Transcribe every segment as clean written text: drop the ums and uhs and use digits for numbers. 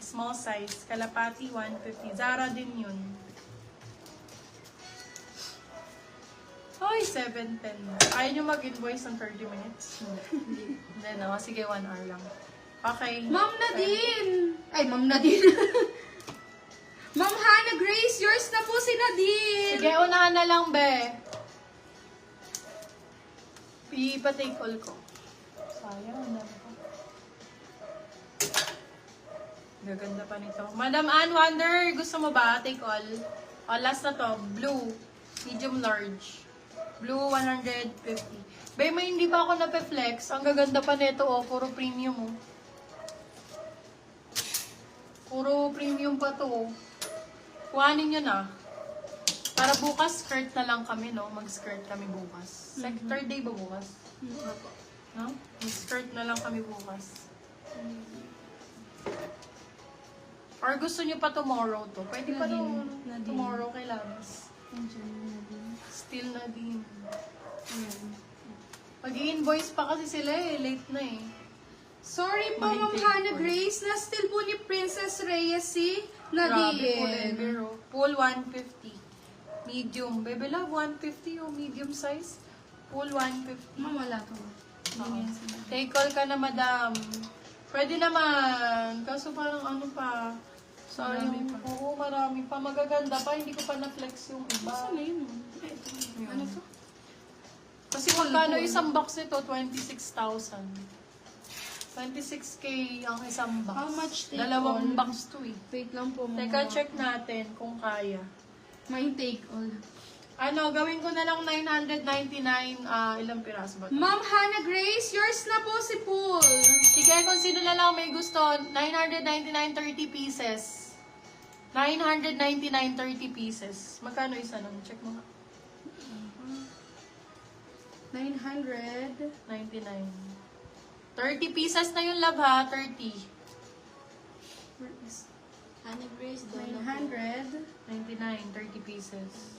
Small size. Kalapati, 150. Zara din yun. Hoy, 710. Ayaw nyo mag-invoice ng 30 minutes? Hindi. No. Sige, 1 hour lang. Okay. Ma'am Nadine! Ay, Ma'am Nadine. Ma'am Hannah Grace, yours na po si Nadine! Sige, unahan na lang, be. Ipa-take all ko. Sayang, ang dami ko. Gaganda pa nito. Madam Ann Wonder, gusto mo ba? Take all. Oh, last na to. Blue. Medium large. Blue, 150. Bay, may hindi pa ako nape-flex. Ang gaganda pa nito, oh. Puro premium, oh. Puro premium pa to, oh. Kuhanin nyo na. Para bukas, skirt na lang kami, no? Mag-skirt kami bukas. Like, third day ba bukas? No? Mag-skirt na lang kami bukas. Or gusto nyo pa tomorrow to? Pwede pa Nadine. no? Tomorrow kay Labs. Still na din. Mag-i-invoice pa kasi sila eh. Late na eh. Sorry po, Ma'am Mahintay Hannah po. Grace, na still po ni Princess Reyes si Grabe, full Nadine. ever. Full 150. Medium. Baby love, 150 yung medium size. Full 150. Ma'am, wala to. Take call ka na, madam. Pwede naman. Kaso parang ano pa. Sorry. Marami pa. Oo, marami pa. Magaganda pa. Hindi ko pa na-flex yung iba. Saan na yun? Yun. Ano to? Kasi magkano isang box nito? 26,000. 26K ang isang box. How much take Dalawang all? box to eh. Wait lang po, Ma'am. Teka, check natin kung kaya. May take all. Ano, gawin ko na lang 999, ilang piraso ba? Ma'am Hannah Grace, yours na po si Pool. Sige, kung sino na lang may gusto, 999, 30 pieces. 999, 30 pieces. Magkano isa nun? Check mo nga. 900. 99. 30 pieces na yung love ha, 30. Where is Hannah Grace, doon na po. 900. 99, 30 pieces.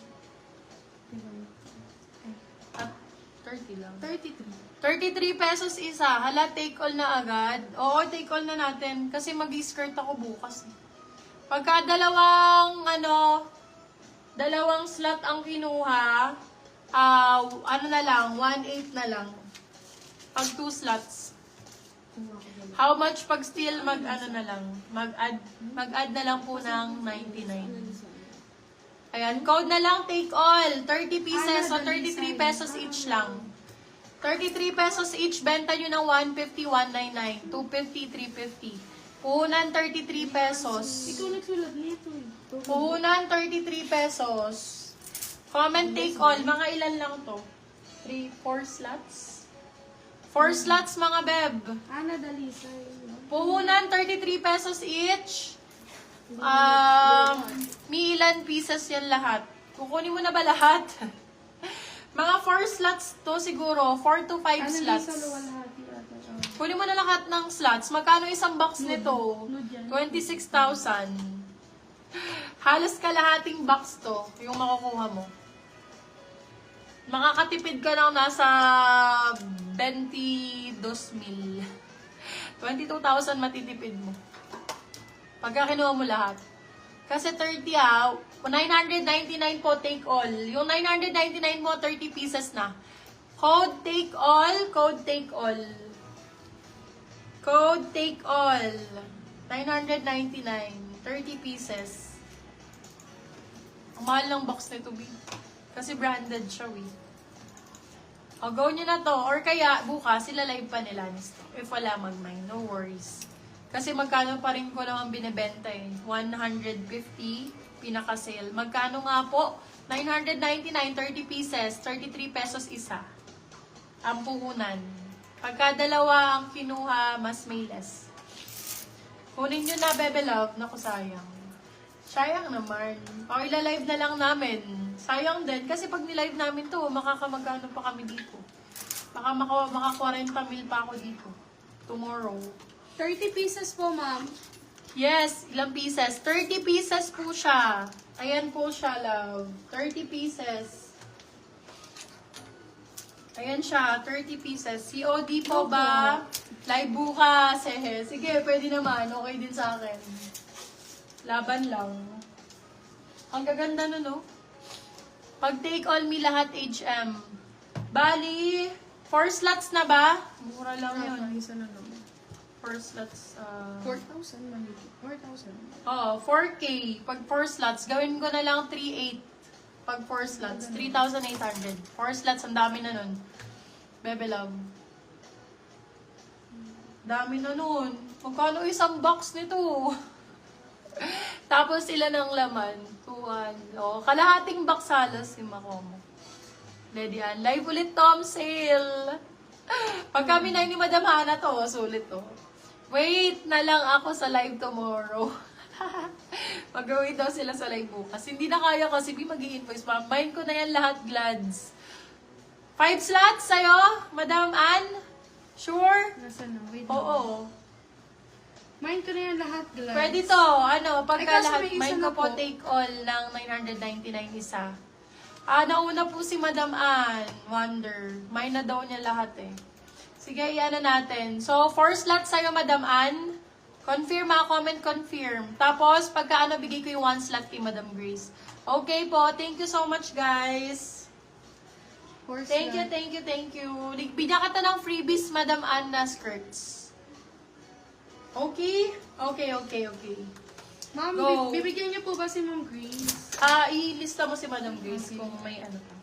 At 30 lang. 33. 33 pesos isa. Hala, take all na agad. Oo, take all na natin. Kasi mag-skirt ako bukas. Pagka dalawang slot ang kinuha, ano na lang, 1.8 na lang. Pag 2 slots. How much pag still mag-ano na lang? Mag-add na lang po ng 99. Ayan, code na lang, take all. 30 pieces, so 33 pesos each lang. 33 pesos each, benta nyo ng 150, 199, 250, 350. Puhunan 33 pesos. Ikaw nagsulat nito eh. Puhunan 33 pesos. Comment take all, mga ilan lang to? 3, 4 slots? 4 slots mga beb. Ana Dalisa. Puhunan 33 pesos each. May ilan pieces yan lahat? Kukunin mo na ba lahat? Mga 4 slots to siguro. 4 to 5 Ana slots. Lisa Luwalhati ata. Kunin mo na lahat ng slots. Magkano isang box nito? Nude yan. 26,000. Halos kalahating box to, yung makukuha mo. Makakatipid ka ng nasa 22,000. 22,000 matitipid mo. Pagka kinuha mo lahat. Kasi 30 999 po take all. Yung 999 mo, 30 pieces na. Code take all, code take all. Code take all. 999, 30 pieces. Ang mahal ng box nito, B. Kasi branded siya, we. O, go nyo na to. Or kaya, bukas, sila live pa nila nisto. If wala mag-mine, no worries. Kasi magkano pa rin ko naman binibenta eh. 150, pinaka-sale. Magkano nga po? 999, 30 pieces, 33 pesos isa. Ang puhunan. Pagka dalawa ang kinuha, mas may less. Kunin nyo na, Bebe Love. Naku, sayang. Sayang naman. O, ila-live na lang namin. Sayang din. Kasi pag nilive namin to, makakamagano pa kami dito. Baka maka 40 mil pa ako dito. Tomorrow. 30 pieces po, ma'am. Yes, ilang pieces? 30 pieces po siya. Ayan po siya, love. 30 pieces. Ayan siya, 30 pieces. COD po ba? Live bukas. Sige, pwede naman. Okay din sa akin. Laban lang. Ang gaganda nun, no? Pag take all me lahat HM. Bali, 4 slots na ba? Mura lang yun. Isa na lang. 4 slots. 4,000 man ito. 4,000. Oo, 4K. Pag 4 slots, gawin ko na lang 3,800. Pag 4 slots, 3,800. 4 slots, ang dami na nun. Bebe love. Dami na nun. Magkano isang box nito? Tapos ilan ang laman? 2, oh, kalahating box halos si Makomo. Ready yan. Live ulit Tom sale. Pag kami na ni Madam Hana to, sulit to. Wait na lang ako sa live tomorrow. Mag-wait daw sila sa live bukas. Hindi na kaya kasi mag-i-invoice. Mine ko na yan lahat, glads. 5 slots sa'yo, Madam Ann? Sure? Nasaan na? Wait. Oo. Mine ko na yan lahat, glass. Pwede to. Ano, pagka Ay, kaso lahat, may isa mine na ko po po. take all ng 999 isa. Nauna po si Madam Ann. Wonder. Mine na daw niya lahat eh. Sige, iyan na natin. So, 4 slots sa'yo, Madam Ann. Confirm comment, confirm. Tapos, pagka bigay ko yung 1 slot kay Madam Grace. Okay po. Thank you so much, guys. Thank you, thank you, thank you. Bigyan ka ng freebies, Madam Ann, na skirts. Okay? Okay. Ma'am, Go. bibigyan niyo po ba si Ma'am Grace? Ilista mo si Madam Grace kung may ano pa.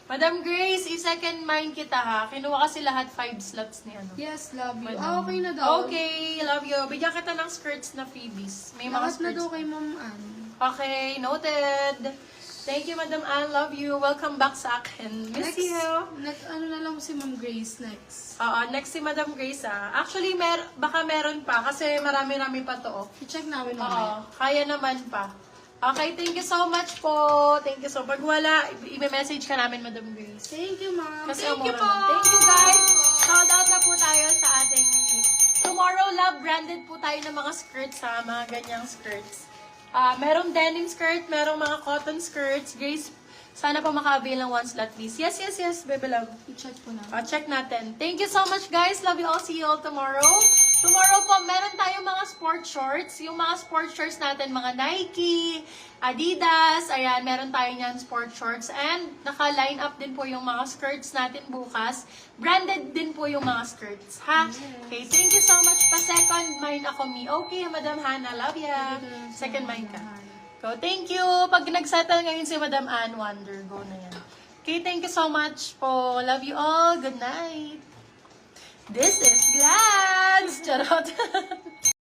Madam Grace, i-second mind kita ha. Kinuha kasi lahat 5 slots ni ano. Yes, love you. Madam. Okay na daw. Okay, love you. Bigyan kita ng skirts na freebies. May mga Lahat na skirts. daw kay Ma'am Ann. Okay, noted. Thank you, Madam Ann. Love you. Welcome back sa akin. Miss you. Next, ano na lang si Ma'am Grace next. Next si Madam Grace Actually, baka meron pa kasi marami-rami pa to. I-check namin Oo, naman. kaya naman pa. Okay, thank you so much po. Thank you so much. Pag wala, i-message ka namin, Madam Grace. Thank you, Ma'am. Kasi Thank you mura po. lang. Thank you, guys. Shout out na po tayo sa ating Tomorrow Love. Branded po tayo ng mga skirts mga ganyang skirts. Merong denim skirt, merong mga cotton skirts. Grace, sana pa maka-avail ng 1 slot, please. Yes, baby love. I-check po namin. Check natin. Thank you so much, guys. Love you all. See you all tomorrow. Tomorrow po, meron tayong mga sport shorts. Yung mga sport shorts natin, mga Nike, Adidas, ayan, meron tayo niyan sport shorts. And naka-line up din po yung mga skirts natin bukas. Branded din po yung mga skirts, ha? Okay, thank you so much. Pa-second mind ako, me. Okay, Madam Hana, love ya. Second mind ka. Go, thank you. Pag nag-settle ngayon si Madam Ann, Wonder, go na yan. Okay, thank you so much po. Love you all. Good night. This is Glad.